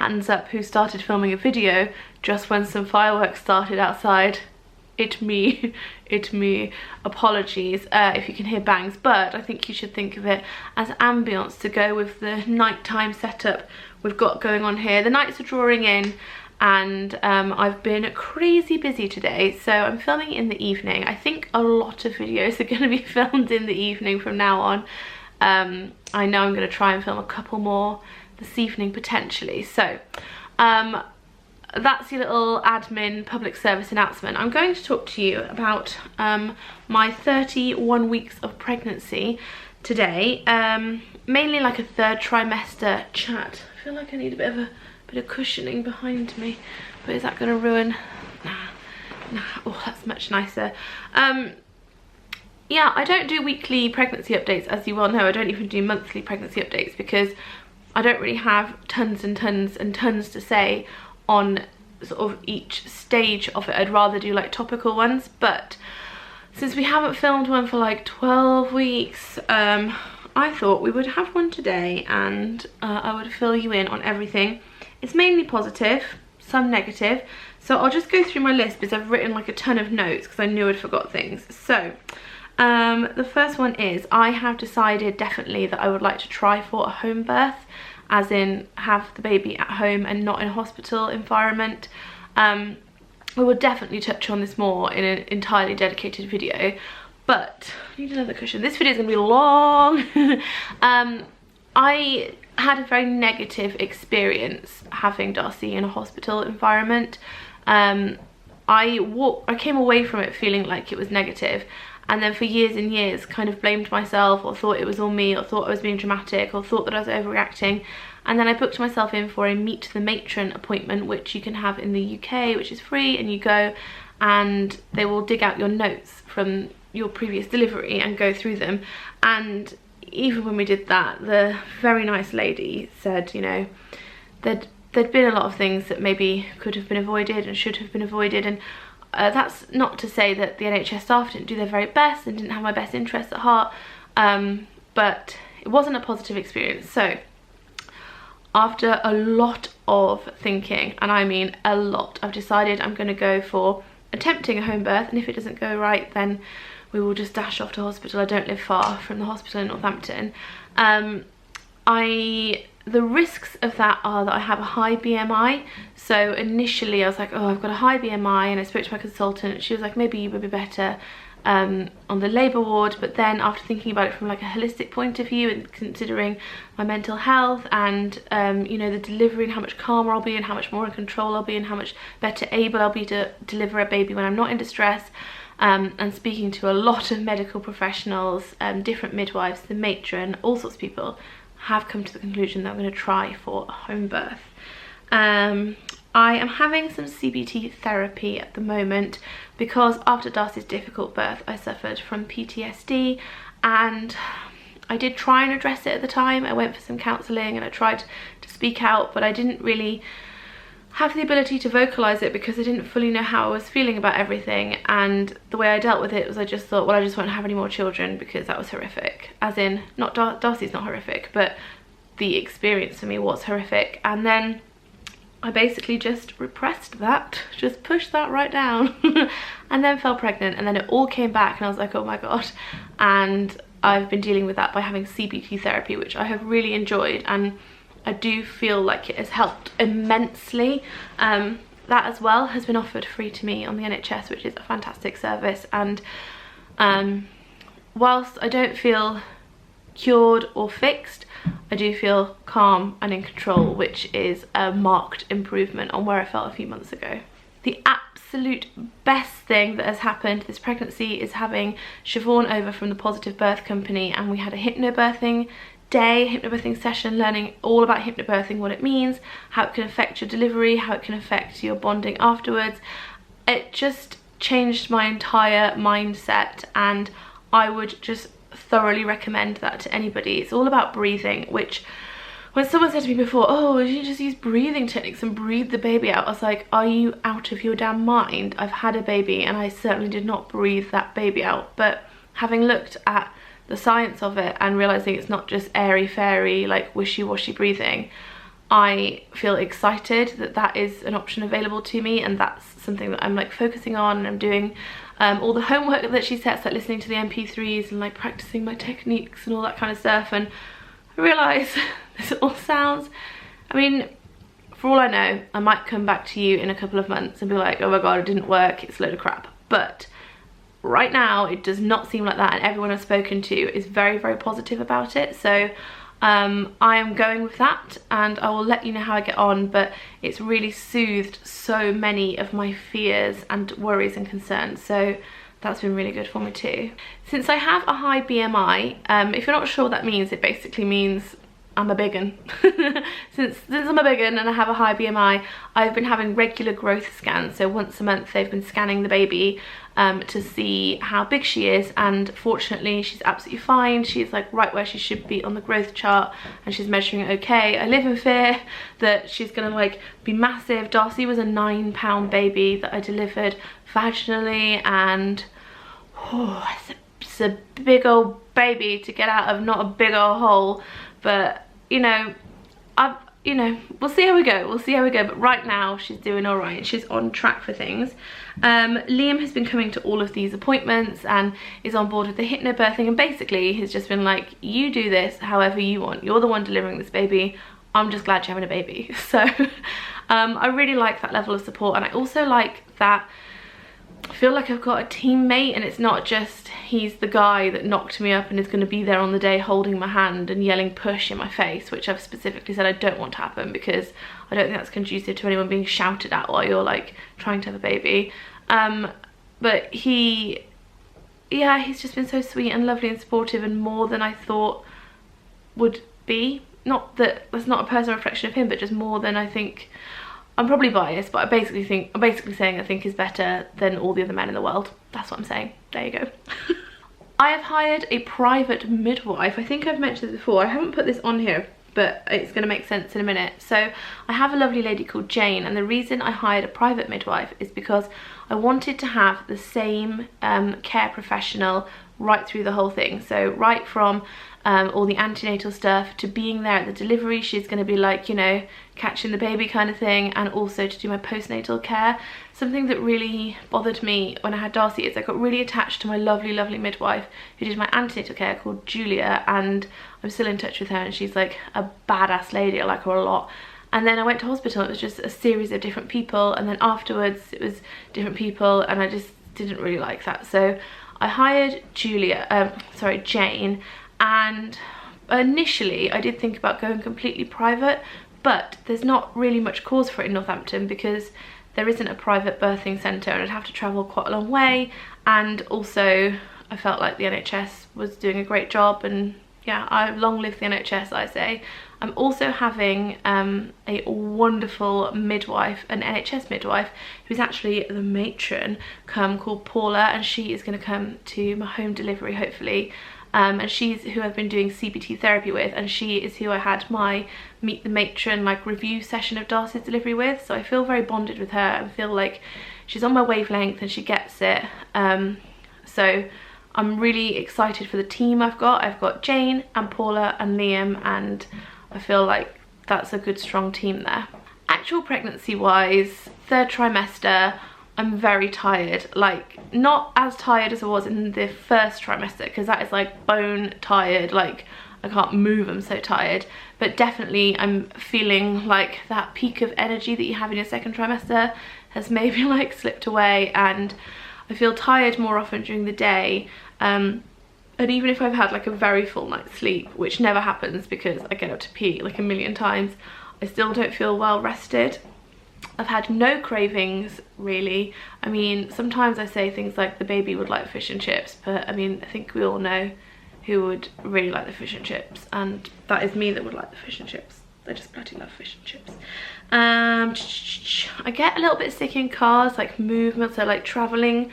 hands up who started filming a video just when some fireworks started outside. It's me. It's me. Apologies if you can hear bangs, but I think you should think of it as ambience to go with the nighttime setup we've got going on here. The nights are drawing in, and I've been crazy busy today, so I'm filming in the evening. I think a lot of videos are going to be filmed in the evening from now on. I know I'm going to try and film a couple more this evening potentially. So that's your little admin public service announcement. I'm going to talk to you about my 31 weeks of pregnancy today, mainly like a third trimester chat. I feel like I need a bit of cushioning behind me, but is that going to ruin? Nah. Oh, that's much nicer. Yeah, I don't do weekly pregnancy updates, as you well know. I don't even do monthly pregnancy updates because I don't really have tons and tons and tons to say on sort of each stage of it. I'd rather do like topical ones, but since we haven't filmed one for like 12 weeks, I thought we would have one today, and I would fill you in on everything. It's mainly positive, some negative, so I'll just go through my list because I've written like a ton of notes because I knew I'd forgot things. So the first one is I have decided definitely that I would like to try for a home birth, as in have the baby at home and not in a hospital environment. I will definitely touch on this more in an entirely dedicated video, but I need another cushion. This video is going to be long. I had a very negative experience having Darcy in a hospital environment. I came away from it feeling like it was negative, and then for years and years kind of blamed myself, or thought it was all me, or thought I was being dramatic, or thought that I was overreacting. And then I booked myself in for a meet the matron appointment, which you can have in the UK, which is free, and you go and they will dig out your notes from your previous delivery and go through them. And even when we did that, the very nice lady said, you know, there'd been a lot of things that maybe could have been avoided and should have been avoided, and that's not to say that the NHS staff didn't do their very best and didn't have my best interests at heart, but it wasn't a positive experience. So after a lot of thinking, and I mean a lot, I've decided I'm going to go for attempting a home birth, and if it doesn't go right, then we will just dash off to hospital. I don't live far from the hospital in Northampton. The risks of that are that I have a high BMI. So initially I was like, oh, I've got a high BMI, and I spoke to my consultant. She was like, maybe you would be better on the labour ward. But then after thinking about it from like a holistic point of view, and considering my mental health and you know, the delivery and how much calmer I'll be and how much more in control I'll be and how much better able I'll be to deliver a baby when I'm not in distress, and speaking to a lot of medical professionals, different midwives, the matron, all sorts of people, have come to the conclusion that I'm going to try for a home birth. I am having some CBT therapy at the moment because after Darcy's difficult birth I suffered from PTSD, and I did try and address it at the time. I went for some counselling and I tried to speak out, but I didn't really have the ability to vocalise it because I didn't fully know how I was feeling about everything. And the way I dealt with it was I just thought, well, I just won't have any more children because that was horrific. As in, not Darcy's not horrific, but the experience for me was horrific. And then I basically just repressed that, just pushed that right down and then fell pregnant, and then it all came back and I was like, oh my god. And I've been dealing with that by having CBT therapy, which I have really enjoyed, and I do feel like it has helped immensely. That as well has been offered free to me on the NHS, which is a fantastic service. And whilst I don't feel cured or fixed, I do feel calm and in control, which is a marked improvement on where I felt a few months ago. The absolute best thing that has happened this pregnancy is having Siobhan over from the Positive Birth Company, and we had a hypnobirthing day, hypnobirthing session, learning all about hypnobirthing, what it means, how it can affect your delivery, how it can affect your bonding afterwards. It just changed my entire mindset, and I would just thoroughly recommend that to anybody. It's all about breathing, which when someone said to me before, oh, you just use breathing techniques and breathe the baby out, I was like, are you out of your damn mind? I've had a baby and I certainly did not breathe that baby out. But having looked at the science of it and realizing it's not just airy fairy like wishy-washy breathing, I feel excited that that is an option available to me, and that's something that I'm like focusing on, and I'm doing all the homework that she sets, like listening to the MP3s and like practicing my techniques and all that kind of stuff. And I realise this all sounds, I mean, for all I know, I might come back to you in a couple of months and be like, oh my god, it didn't work, it's a load of crap. But right now it does not seem like that, and everyone I've spoken to is very, very positive about it. So I am going with that, and I will let you know how I get on. But it's really soothed so many of my fears and worries and concerns, so that's been really good for me too. Since I have a high BMI, if you're not sure what that means, it basically means I'm a big un. Since I'm a big un and I have a high BMI, I've been having regular growth scans. So once a month they've been scanning the baby to see how big she is, and fortunately she's absolutely fine. She's like right where she should be on the growth chart, and she's measuring okay. I live in fear that she's gonna like be massive. Darcy was a 9-pound baby that I delivered vaginally, and oh, it's a big old baby to get out of not a big old hole. But you know, we'll see how we go. But right now she's doing all right. She's on track for things. Liam has been coming to all of these appointments and is on board with the hypnobirthing, and basically he's just been like, you do this however you want. You're the one delivering this baby. I'm just glad you're having a baby. So I really like that level of support, and I also like that I feel like I've got a teammate, and it's not just he's the guy that knocked me up and is going to be there on the day holding my hand and yelling push in my face, which I've specifically said I don't want to happen, because I don't think that's conducive to anyone being shouted at while you're like trying to have a baby. But he's just been so sweet and lovely and supportive, and more than I thought would be. Not that that's not a personal reflection of him, but just more than I think. I'm probably biased, but I'm basically saying I think he's better than all the other men in the world. That's what I'm saying. There you go. I have hired a private midwife. I think I've mentioned this before. I haven't put this on here, but it's going to make sense in a minute. So I have a lovely lady called Jane, and the reason I hired a private midwife is because I wanted to have the same care professional right through the whole thing. So right from all the antenatal stuff to being there at the delivery. She's going to be like, you know, catching the baby kind of thing, and also to do my postnatal care. Something that really bothered me when I had Darcy is I got really attached to my lovely, lovely midwife who did my antenatal care called Julia, and I'm still in touch with her, and she's like a badass lady. I like her a lot. And then I went to hospital. It was just a series of different people, and then afterwards it was different people, and I just didn't really like that. So I hired Jane, and initially I did think about going completely private, but there's not really much cause for it in Northampton because there isn't a private birthing centre, and I'd have to travel quite a long way, and also I felt like the NHS was doing a great job, and yeah, I've long lived the NHS, I say. I'm also having a wonderful midwife, an NHS midwife, who's actually the matron, called Paula, and she is going to come to my home delivery hopefully. And she's who I've been doing CBT therapy with, and she is who I had my meet the matron like review session of Darcy's delivery with. So I feel very bonded with her and feel like she's on my wavelength and she gets it. So I'm really excited for the team I've got. I've got Jane and Paula and Liam, and I feel like that's a good strong team there. Actual pregnancy wise, 3rd trimester, I'm very tired. Like, not as tired as I was in the 1st trimester, because that is like bone tired, like I can't move, I'm so tired. But definitely I'm feeling like that peak of energy that you have in your 2nd trimester has maybe like slipped away, and I feel tired more often during the day. And even if I've had like a very full night's sleep, which never happens because I get up to pee like a million times, I still don't feel well rested. I've had no cravings really. I mean, sometimes I say things like the baby would like fish and chips, but I mean, I think we all know who would really like the fish and chips, and that is me that would like the fish and chips. I just bloody love fish and chips. I get a little bit sick in cars, like movement, so like traveling.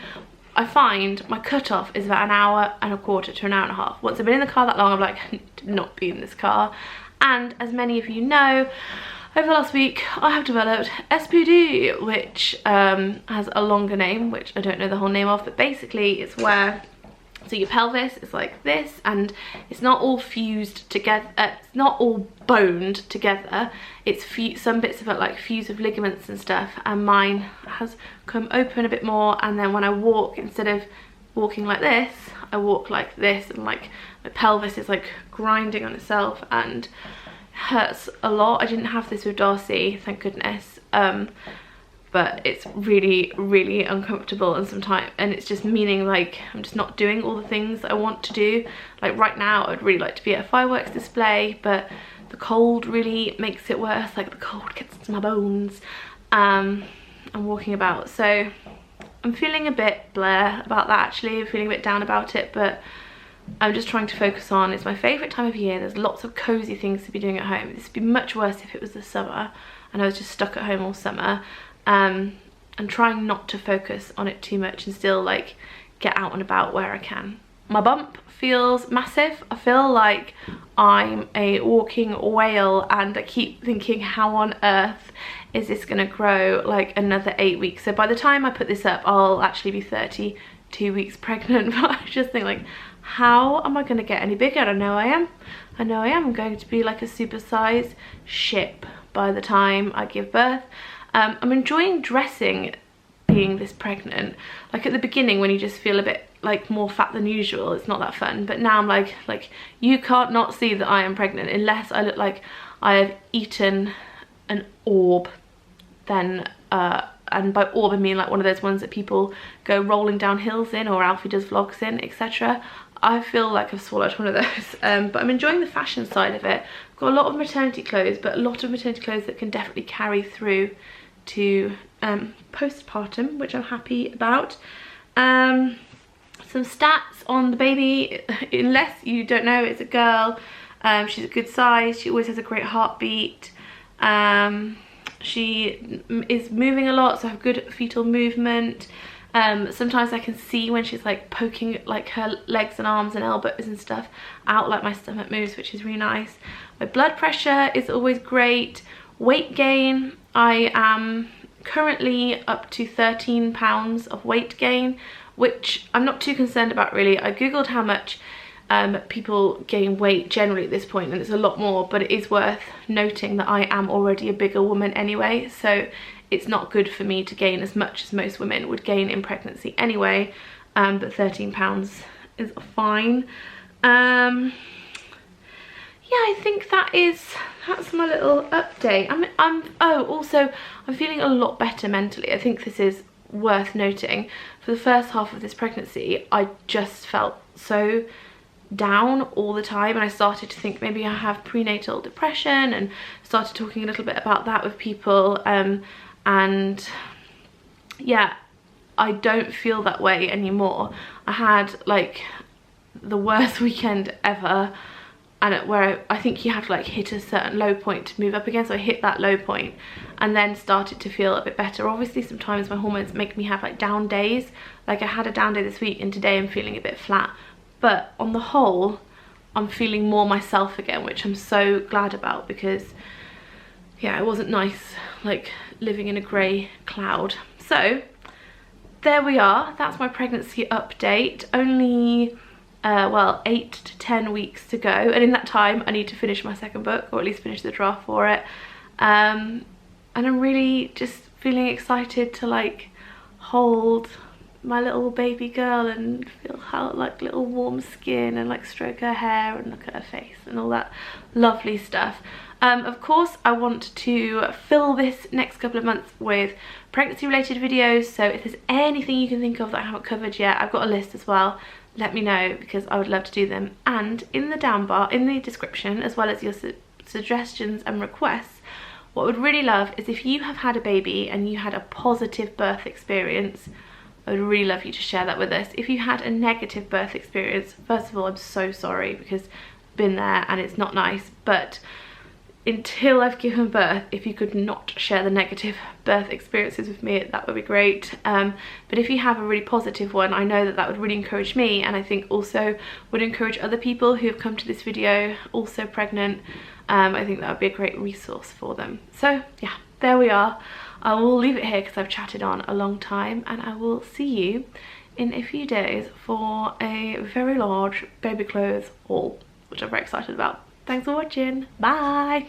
I find my cutoff is about 1.25 hours to 1.5 hours. Once I've been in the car that long, I'm like, I need to not be in this car. And as many of you know, over the last week I have developed SPD, which has a longer name, which I don't know the whole name of, but basically it's where So your pelvis is like this, and it's not all fused together, it's not all boned together, it's some bits of it like fused with ligaments and stuff, and mine has come open a bit more. And then when I walk, instead of walking like this, I walk like this, and like my pelvis is like grinding on itself and hurts a lot. I didn't have this with Darcy, thank goodness, but it's really, really uncomfortable, and sometimes, and it's just meaning like I'm just not doing all the things that I want to do. Like right now I'd really like to be at a fireworks display, but the cold really makes it worse. Like the cold gets into my bones. I'm walking about, so I'm feeling a bit bleh about that actually. I'm feeling a bit down about it, but I'm just trying to focus on, it's my favourite time of year, there's lots of cosy things to be doing at home. This would be much worse if it was the summer and I was just stuck at home all summer. And trying not to focus on it too much and still like get out and about where I can. My bump feels massive. I feel like I'm a walking whale, and I keep thinking, how on earth is this gonna grow like another 8 weeks? So by the time I put this up, I'll actually be 32 weeks pregnant. But I just think like, how am I gonna get any bigger? I know I am. I'm going to be like a supersized ship by the time I give birth. I'm enjoying dressing being this pregnant. Like at the beginning when you just feel a bit like more fat than usual, it's not that fun. But now I'm like you can't not see that I am pregnant unless I look like I have eaten an orb. Then and by orb I mean like one of those ones that people go rolling down hills in, or Alfie does vlogs in, etc. I feel like I've swallowed one of those. But I'm enjoying the fashion side of it. I've got a lot of maternity clothes, but a lot of maternity clothes that can definitely carry through to postpartum, which I'm happy about. Some stats on the baby, unless you don't know, it's a girl. She's a good size, she always has a great heartbeat. She is moving a lot, so I have good fetal movement. Sometimes I can see when she's like poking like her legs and arms and elbows and stuff out, like my stomach moves, which is really nice. My blood pressure is always great. Weight gain, I am currently up to 13 pounds of weight gain, which I'm not too concerned about really. I googled how much people gain weight generally at this point, and it's a lot more, but it is worth noting that I am already a bigger woman anyway, so it's not good for me to gain as much as most women would gain in pregnancy anyway. But 13 pounds is fine. Yeah, I think that's my little update. Also I'm feeling a lot better mentally. I think this is worth noting. For the first half of this pregnancy, I just felt so down all the time, and I started to think maybe I have prenatal depression, and started talking a little bit about that with people. And yeah, I don't feel that way anymore. I had like the worst weekend ever, and where I think you have to like hit a certain low point to move up again. So I hit that low point and then started to feel a bit better. Obviously sometimes my hormones make me have like down days. Like I had a down day this week, and today I'm feeling a bit flat. But on the whole, I'm feeling more myself again, which I'm so glad about, because yeah, it wasn't nice like living in a grey cloud. So there we are, that's my pregnancy update. Only well, 8 to 10 weeks to go, and in that time I need to finish my second book, or at least finish the draft for it. And I'm really just feeling excited to like hold my little baby girl and feel how like little warm skin, and like stroke her hair and look at her face and all that lovely stuff. Of course I want to fill this next couple of months with pregnancy related videos, so if there's anything you can think of that I haven't covered yet, I've got a list as well. Let me know, because I would love to do them. And in the down bar, in the description, as well as your suggestions and requests, what I would really love is if you have had a baby and you had a positive birth experience, I would really love you to share that with us. If you had a negative birth experience, first of all, I'm so sorry, because I've been there and it's not nice. But until I've given birth, if you could not share the negative birth experiences with me, that would be great. But if you have a really positive one, I know that that would really encourage me, and I think also would encourage other people who have come to this video also pregnant. I think that would be a great resource for them. So yeah, there we are. I will leave it here because I've chatted on a long time, and I will see you in a few days for a very large baby clothes haul, which I'm very excited about. Thanks for watching. Bye.